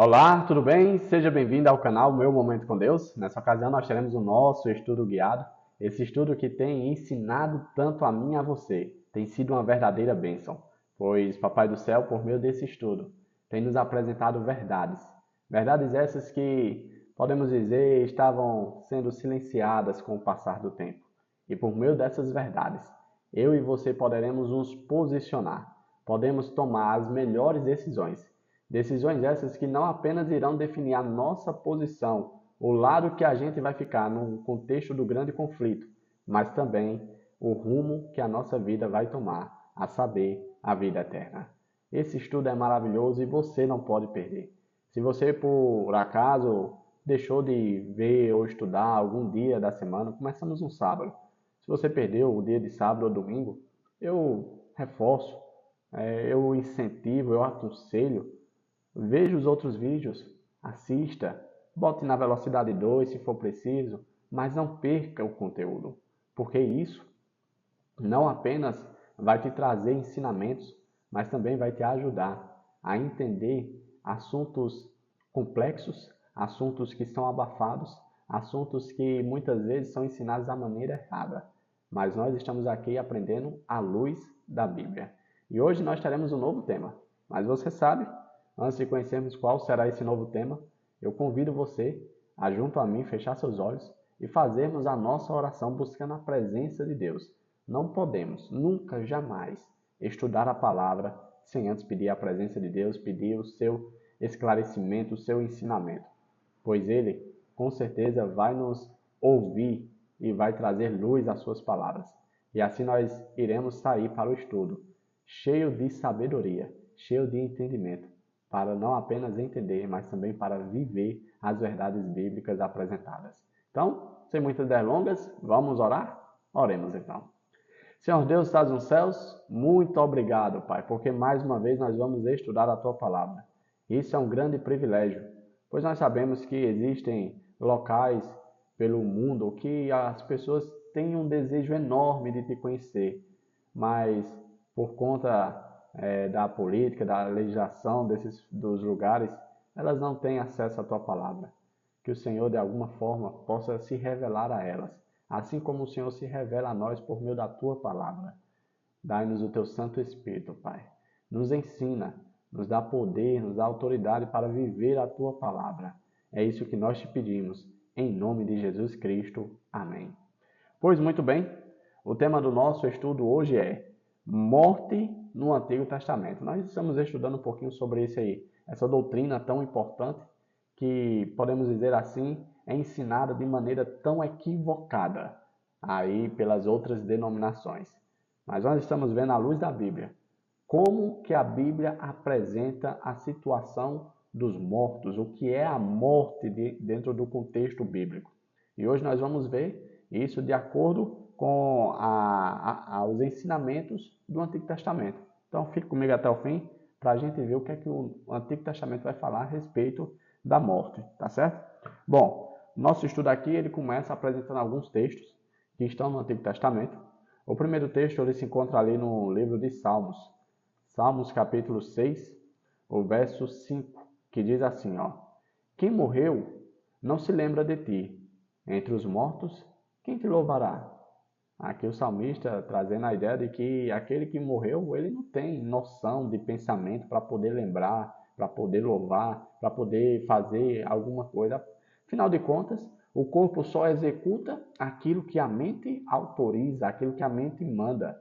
Olá, tudo bem? Seja bem-vindo ao canal Meu Momento com Deus. Nessa ocasião nós teremos o nosso estudo guiado. Esse estudo que tem ensinado tanto a mim e a você. Tem sido uma verdadeira bênção, pois Papai do Céu, por meio desse estudo, tem nos apresentado verdades. Verdades essas que, podemos dizer, estavam sendo silenciadas com o passar do tempo. E por meio dessas verdades, eu e você poderemos nos posicionar. Podemos tomar as melhores decisões. Decisões essas que não apenas irão definir a nossa posição, o lado que a gente vai ficar no contexto do grande conflito, mas também o rumo que a nossa vida vai tomar, a saber, a vida eterna. Esse estudo é maravilhoso e você não pode perder. Se você, por acaso, deixou de ver ou estudar algum dia da semana, começamos no sábado. Se você perdeu o dia de sábado ou domingo, eu reforço, eu incentivo, eu aconselho. Veja os outros vídeos, assista, bote na velocidade 2 se for preciso, mas não perca o conteúdo, porque isso não apenas vai te trazer ensinamentos, mas também vai te ajudar a entender assuntos complexos, assuntos que são abafados, assuntos que muitas vezes são ensinados da maneira errada. Mas nós estamos aqui aprendendo à luz da Bíblia. E hoje nós teremos um novo tema. Mas você sabe, antes de conhecermos qual será esse novo tema, eu convido você a, junto a mim, fechar seus olhos e fazermos a nossa oração buscando a presença de Deus. Não podemos, nunca, jamais, estudar a palavra sem antes pedir a presença de Deus, pedir o seu esclarecimento, o seu ensinamento, pois Ele, com certeza, vai nos ouvir e vai trazer luz às suas palavras. E assim nós iremos sair para o estudo, cheio de sabedoria, cheio de entendimento, para não apenas entender, mas também para viver as verdades bíblicas apresentadas. Então, sem muitas delongas, vamos orar? Oremos então. Senhor Deus, estás nos céus, muito obrigado, Pai, porque mais uma vez nós vamos estudar a Tua palavra. Isso é um grande privilégio, pois nós sabemos que existem locais pelo mundo que as pessoas têm um desejo enorme de Te conhecer, mas por conta da política, da legislação dos lugares, elas não têm acesso à Tua palavra. Que o Senhor, de alguma forma, possa se revelar a elas, assim como o Senhor se revela a nós por meio da Tua palavra. Dai-nos o Teu Santo Espírito, Pai. Nos ensina, nos dá poder, nos dá autoridade para viver a Tua palavra. É isso que nós te pedimos, em nome de Jesus Cristo. Amém. Pois muito bem, o tema do nosso estudo hoje é morte no Antigo Testamento. Nós estamos estudando um pouquinho sobre isso aí, essa doutrina tão importante que, podemos dizer assim, é ensinada de maneira tão equivocada aí pelas outras denominações. Mas nós estamos vendo à luz da Bíblia como que a Bíblia apresenta a situação dos mortos, o que é a morte dentro do contexto bíblico. E hoje nós vamos ver isso de acordo com os ensinamentos do Antigo Testamento. Então fique comigo até o fim para a gente ver o que é que o Antigo Testamento vai falar a respeito da morte, tá certo? Bom, nosso estudo aqui ele começa apresentando alguns textos que estão no Antigo Testamento. O primeiro texto ele se encontra ali no livro de Salmos, Salmos capítulo 6, o verso 5, que diz assim, ó: Quem morreu não se lembra de ti. Entre os mortos, quem te louvará? Aqui o salmista trazendo a ideia de que aquele que morreu, ele não tem noção de pensamento para poder lembrar, para poder louvar, para poder fazer alguma coisa. Afinal de contas, o corpo só executa aquilo que a mente autoriza, aquilo que a mente manda.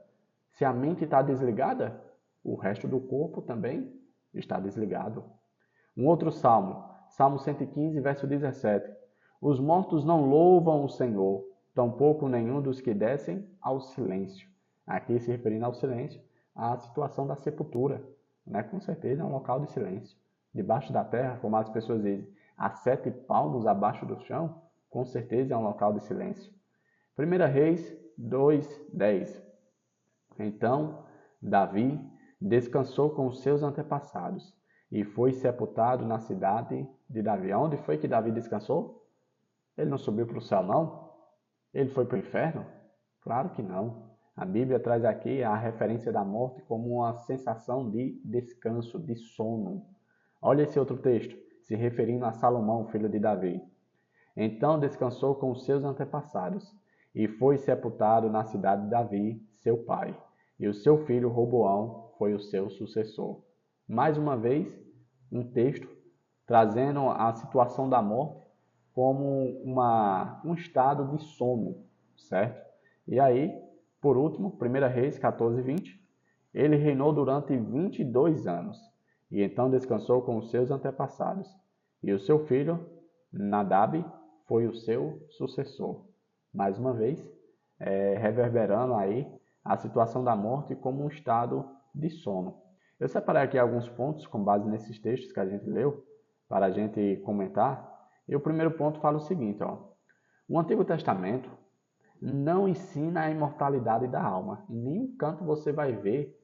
Se a mente está desligada, o resto do corpo também está desligado. Um outro salmo, Salmo 115, verso 17. Os mortos não louvam o Senhor, tampouco nenhum dos que descem ao silêncio. Aqui se referindo ao silêncio, à situação da sepultura. Né? Com certeza é um local de silêncio. Debaixo da terra, como as pessoas dizem, a 7 palmos abaixo do chão, com certeza é um local de silêncio. 1 Reis 2:10. Então, Davi descansou com os seus antepassados e foi sepultado na cidade de Davi. Onde foi que Davi descansou? Ele não subiu para o céu, não? Ele foi para o inferno? Claro que não. A Bíblia traz aqui a referência da morte como uma sensação de descanso, de sono. Olha esse outro texto, se referindo a Salomão, filho de Davi. Então descansou com os seus antepassados, e foi sepultado na cidade de Davi, seu pai. E o seu filho Roboão foi o seu sucessor. Mais uma vez, um texto trazendo a situação da morte como um estado de sono, certo? E aí, por último, 1 Reis 14:20, ele reinou durante 22 anos, e então descansou com os seus antepassados. E o seu filho, Nadab, foi o seu sucessor. Mais uma vez, reverberando aí a situação da morte como um estado de sono. Eu separei aqui alguns pontos com base nesses textos que a gente leu, para a gente comentar. E o primeiro ponto fala o seguinte, ó. O Antigo Testamento não ensina a imortalidade da alma. Em nenhum canto você vai ver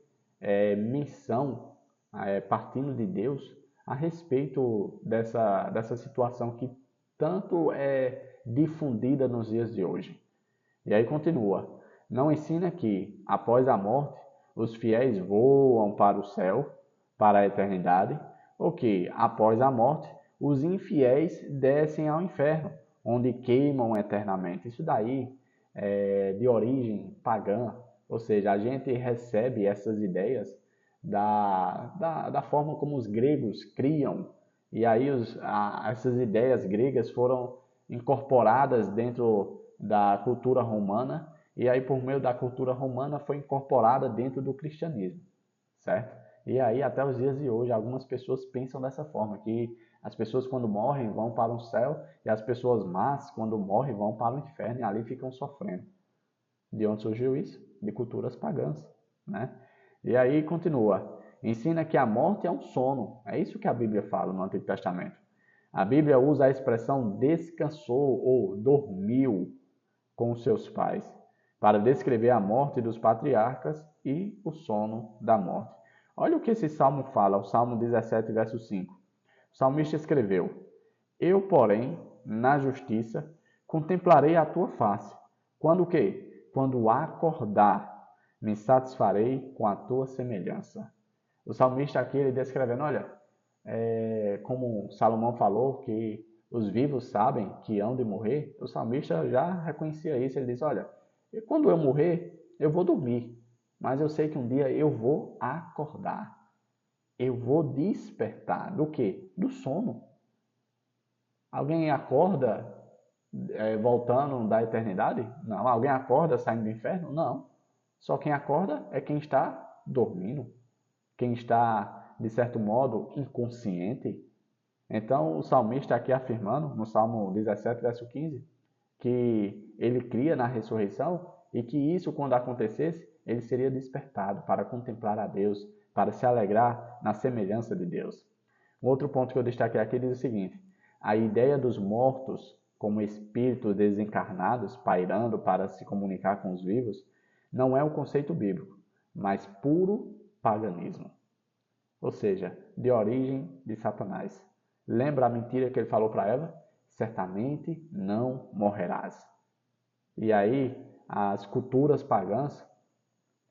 menção partindo de Deus a respeito dessa situação que tanto é difundida nos dias de hoje. E aí continua. Não ensina que, após a morte, os fiéis voam para o céu, para a eternidade, ou que, após a morte, os infiéis descem ao inferno, onde queimam eternamente. Isso daí é de origem pagã, ou seja, a gente recebe essas ideias da forma como os gregos criam, e aí essas ideias gregas foram incorporadas dentro da cultura romana, e aí por meio da cultura romana foi incorporada dentro do cristianismo, certo? E aí até os dias de hoje algumas pessoas pensam dessa forma, que as pessoas quando morrem vão para o céu e as pessoas más quando morrem vão para o inferno e ali ficam sofrendo. De onde surgiu isso? De culturas pagãs, né? E aí continua. Ensina que a morte é um sono. É isso que a Bíblia fala no Antigo Testamento. A Bíblia usa a expressão descansou ou dormiu com os seus pais para descrever a morte dos patriarcas e o sono da morte. Olha o que esse salmo fala, o Salmo 17, verso 5. O salmista escreveu: Eu, porém, na justiça, contemplarei a tua face. Quando o quê? Quando acordar, me satisfarei com a tua semelhança. O salmista aqui, ele descrevendo, olha, como Salomão falou, que os vivos sabem que hão de morrer, o salmista já reconhecia isso. Ele diz, olha, quando eu morrer, eu vou dormir, mas eu sei que um dia eu vou acordar. Eu vou despertar. Do quê? Do sono. Alguém acorda voltando da eternidade? Não. Alguém acorda saindo do inferno? Não. Só quem acorda é quem está dormindo, quem está, de certo modo, inconsciente. Então, o salmista aqui afirmando, no Salmo 17, verso 15, que ele cria na ressurreição e que isso, quando acontecesse, ele seria despertado para contemplar a Deus, para se alegrar na semelhança de Deus. Um outro ponto que eu destaquei aqui diz o seguinte: a ideia dos mortos como espíritos desencarnados pairando para se comunicar com os vivos não é um conceito bíblico, mas puro paganismo, ou seja, de origem de Satanás. Lembra a mentira que ele falou para Eva? Certamente não morrerás. E aí, as culturas pagãs,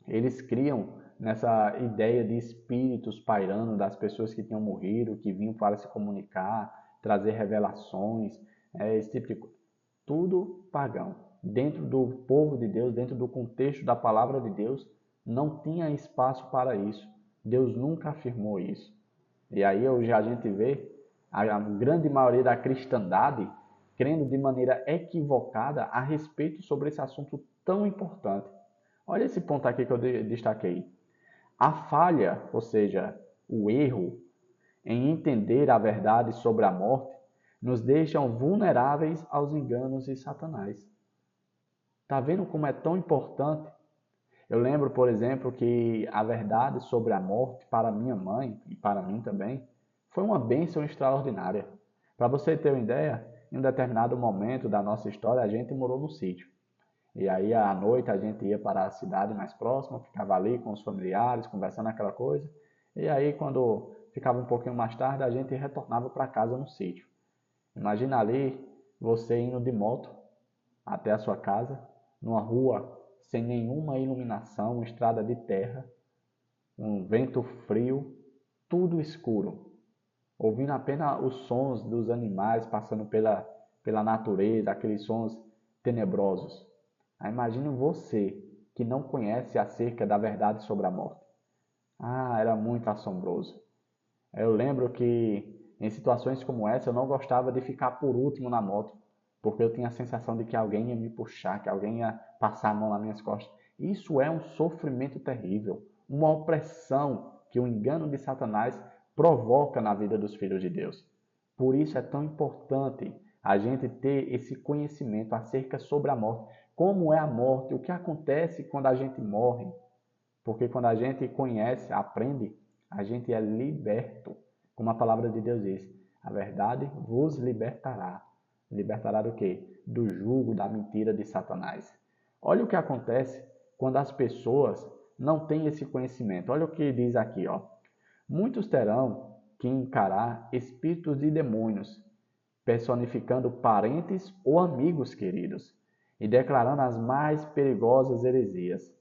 eles criam nessa ideia de espíritos pairando das pessoas que tinham morrido, que vinham para se comunicar, trazer revelações, esse tipo de coisa. Tudo pagão. Dentro do povo de Deus, dentro do contexto da palavra de Deus, não tinha espaço para isso. Deus nunca afirmou isso. E aí hoje a gente vê a grande maioria da cristandade crendo de maneira equivocada a respeito sobre esse assunto tão importante. Olha esse ponto aqui que eu destaquei. A falha, ou seja, o erro em entender a verdade sobre a morte, nos deixam vulneráveis aos enganos de Satanás. Está vendo como é tão importante? Eu lembro, por exemplo, que a verdade sobre a morte para minha mãe e para mim também foi uma bênção extraordinária. Para você ter uma ideia, em um determinado momento da nossa história, a gente morou no sítio. E aí, à noite, a gente ia para a cidade mais próxima, ficava ali com os familiares, conversando aquela coisa. E aí, quando ficava um pouquinho mais tarde, a gente retornava para casa no sítio. Imagina ali, você indo de moto até a sua casa, numa rua sem nenhuma iluminação, uma estrada de terra, um vento frio, tudo escuro. ouvindo apenas os sons dos animais passando pela natureza, aqueles sons tenebrosos. Aí imagine você que não conhece acerca da verdade sobre a morte. Ah, era muito assombroso. Eu lembro que em situações como essa eu não gostava de ficar por último na moto, porque eu tinha a sensação de que alguém ia me puxar, que alguém ia passar a mão nas minhas costas. Isso é um sofrimento terrível, uma opressão que o engano de Satanás provoca na vida dos filhos de Deus. Por isso é tão importante a gente ter esse conhecimento acerca sobre a morte, como é a morte, o que acontece quando a gente morre, porque quando a gente conhece, aprende, a gente é liberto. Como a palavra de Deus diz, a verdade vos libertará. Libertará do quê? Do jugo da mentira de Satanás. Olha o que acontece quando as pessoas não têm esse conhecimento. Olha o que diz aqui, ó. Muitos terão que encarar espíritos de demônios, personificando parentes ou amigos queridos, e declarando as mais perigosas heresias.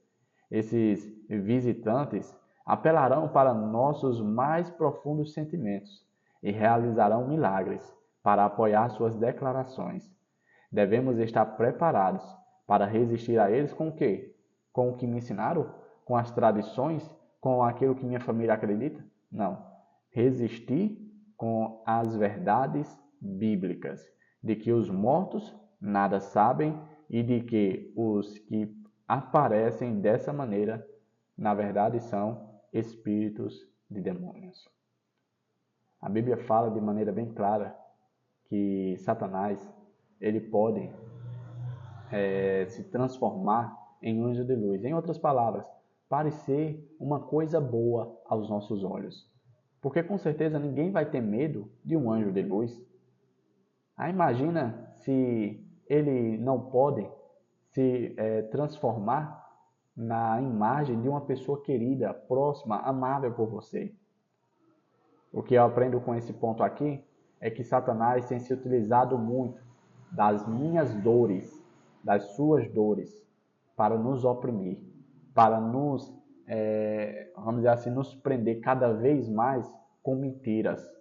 Esses visitantes apelarão para nossos mais profundos sentimentos e realizarão milagres para apoiar suas declarações. Devemos estar preparados para resistir a eles com o quê? Com o que me ensinaram? Com as tradições? Com aquilo que minha família acredita? Não. Resistir com as verdades bíblicas, de que os mortos nada sabem e de que os que aparecem dessa maneira, na verdade, são espíritos de demônios. A Bíblia fala de maneira bem clara que Satanás ele pode se transformar em anjo de luz. Em outras palavras, parecer uma coisa boa aos nossos olhos. Porque com certeza ninguém vai ter medo de um anjo de luz. Aí imagina se ele não pode se transformar na imagem de uma pessoa querida, próxima, amável por você. O que eu aprendo com esse ponto aqui é que Satanás tem se utilizado muito das minhas dores, das suas dores, para nos oprimir, para nos, vamos dizer assim, nos prender cada vez mais com mentiras,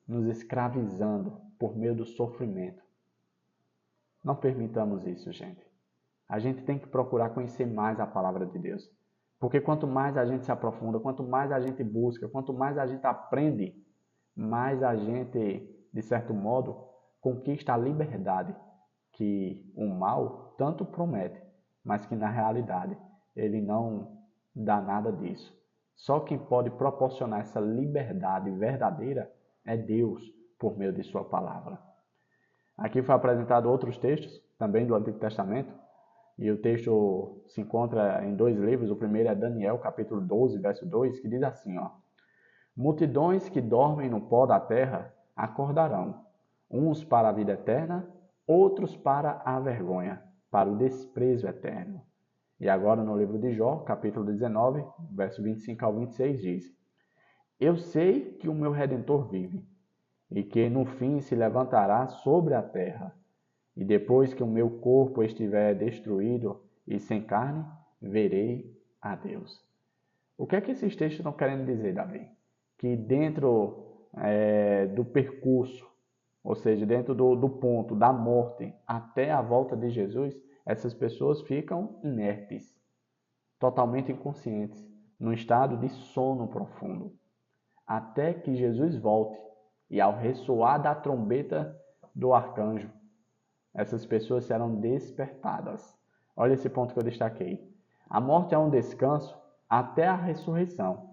nos escravizando por meio do sofrimento. Não permitamos isso, gente. A gente tem que procurar conhecer mais a palavra de Deus. Porque quanto mais a gente se aprofunda, quanto mais a gente busca, quanto mais a gente aprende, mais a gente, de certo modo, conquista a liberdade que o mal tanto promete, mas que na realidade ele não dá nada disso. Só quem pode proporcionar essa liberdade verdadeira é Deus, por meio de sua palavra. Aqui foi apresentado outros textos, também do Antigo Testamento, e o texto se encontra em dois livros. O primeiro é Daniel, capítulo 12, verso 2, que diz assim, ó: multidões que dormem no pó da terra acordarão, uns para a vida eterna, outros para a vergonha, para o desprezo eterno. E agora no livro de Jó, capítulo 19, verso 25 ao 26, diz: eu sei que o meu Redentor vive, e que no fim se levantará sobre a terra. E depois que o meu corpo estiver destruído e sem carne, verei a Deus. O que é que esses textos estão querendo dizer, Davi? Que dentro do percurso, ou seja, dentro do ponto da morte até a volta de Jesus, essas pessoas ficam inertes, totalmente inconscientes, num estado de sono profundo, até que Jesus volte e ao ressoar da trombeta do arcanjo, essas pessoas serão despertadas. Olha esse ponto que eu destaquei. A morte é um descanso até a ressurreição.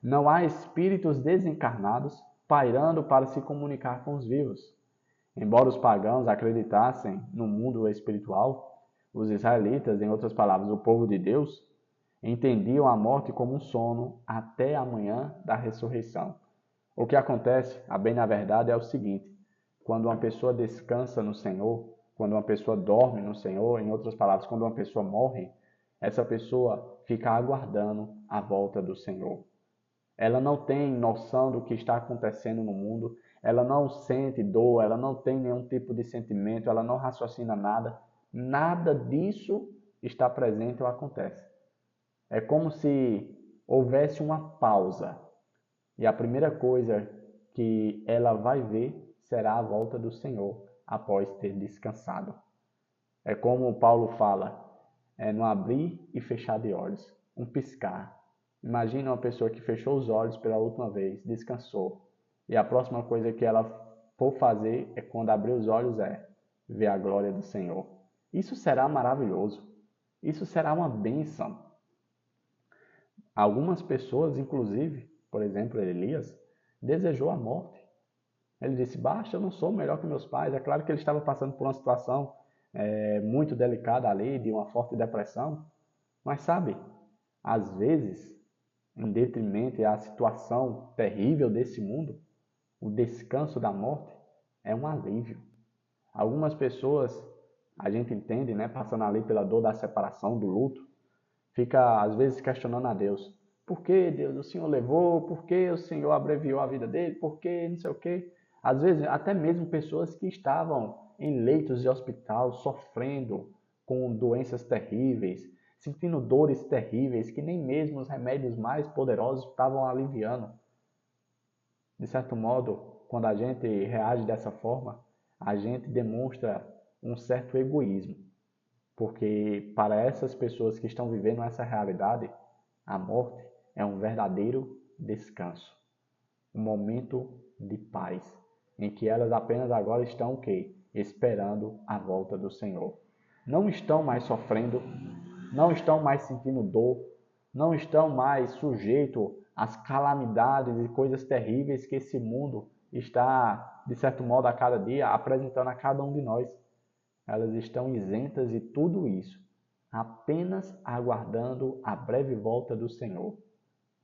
Não há espíritos desencarnados pairando para se comunicar com os vivos. Embora os pagãos acreditassem no mundo espiritual, os israelitas, em outras palavras, o povo de Deus, entendiam a morte como um sono até a manhã da ressurreição. O que acontece, a bem na verdade, é o seguinte: quando uma pessoa descansa no Senhor, quando uma pessoa dorme no Senhor, em outras palavras, quando uma pessoa morre, essa pessoa fica aguardando a volta do Senhor. Ela não tem noção do que está acontecendo no mundo, ela não sente dor, ela não tem nenhum tipo de sentimento, ela não raciocina nada, nada disso está presente ou acontece. É como se houvesse uma pausa. E a primeira coisa que ela vai ver será a volta do Senhor após ter descansado. É como Paulo fala, é no abrir e fechar de olhos, um piscar. Imagina uma pessoa que fechou os olhos pela última vez, descansou, e a próxima coisa que ela for fazer é quando abrir os olhos ver a glória do Senhor. Isso será maravilhoso. Isso será uma bênção. Algumas pessoas, inclusive, por exemplo, Elias, desejou a morte. Ele disse, basta, eu não sou melhor que meus pais. É claro que ele estava passando por uma situação muito delicada ali, de uma forte depressão. Mas sabe, às vezes, em detrimento à situação terrível desse mundo, o descanso da morte é um alívio. Algumas pessoas, a gente entende, né, passando ali pela dor da separação, do luto, fica às vezes questionando a Deus. Por que Deus, o Senhor levou? Por que o Senhor abreviou a vida dele? Por que não sei o quê? Às vezes até mesmo pessoas que estavam em leitos de hospital, sofrendo com doenças terríveis, sentindo dores terríveis que nem mesmo os remédios mais poderosos estavam aliviando. De certo modo, quando a gente reage dessa forma, a gente demonstra um certo egoísmo. Porque para essas pessoas que estão vivendo essa realidade, a morte é um verdadeiro descanso, um momento de paz, em que elas apenas agora estão o quê? Esperando a volta do Senhor. Não estão mais sofrendo, não estão mais sentindo dor, não estão mais sujeitos às calamidades e coisas terríveis que esse mundo está, de certo modo, a cada dia apresentando a cada um de nós. Elas estão isentas de tudo isso, apenas aguardando a breve volta do Senhor,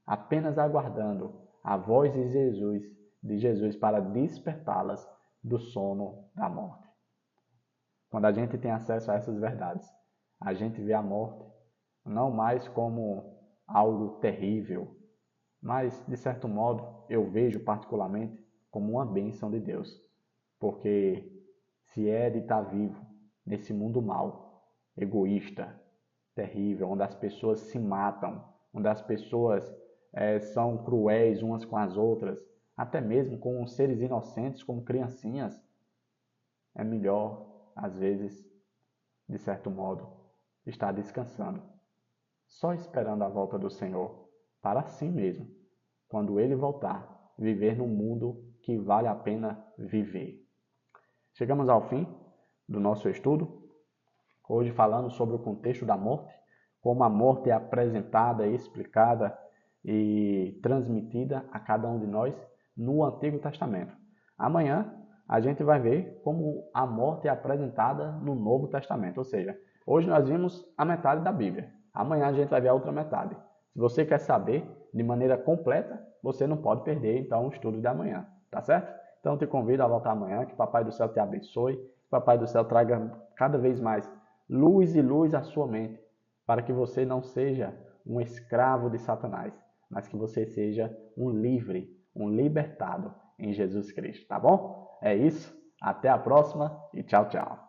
apenas aguardando a voz de Jesus para despertá-las do sono da morte. Quando a gente tem acesso a essas verdades, a gente vê a morte não mais como algo terrível, mas, de certo modo, eu vejo particularmente como uma bênção de Deus, porque se é de estar vivo nesse mundo mau, egoísta, terrível, onde as pessoas se matam, onde as pessoas são cruéis umas com as outras, até mesmo com seres inocentes como criancinhas, é melhor, às vezes, de certo modo, estar descansando, só esperando a volta do Senhor, para si mesmo, quando Ele voltar, viver num mundo que vale a pena viver. Chegamos ao fim do nosso estudo, hoje falando sobre o contexto da morte, como a morte é apresentada, explicada e transmitida a cada um de nós no Antigo Testamento. Amanhã a gente vai ver como a morte é apresentada no Novo Testamento, ou seja, hoje nós vimos a metade da Bíblia, amanhã a gente vai ver a outra metade. Se você quer saber de maneira completa, você não pode perder então o estudo de amanhã, tá certo? Então te convido a voltar amanhã, que Papai do Céu te abençoe, que Papai do Céu traga cada vez mais luz e luz à sua mente, para que você não seja um escravo de Satanás, mas que você seja um livre, um libertado em Jesus Cristo, tá bom? É isso, até a próxima e tchau, tchau.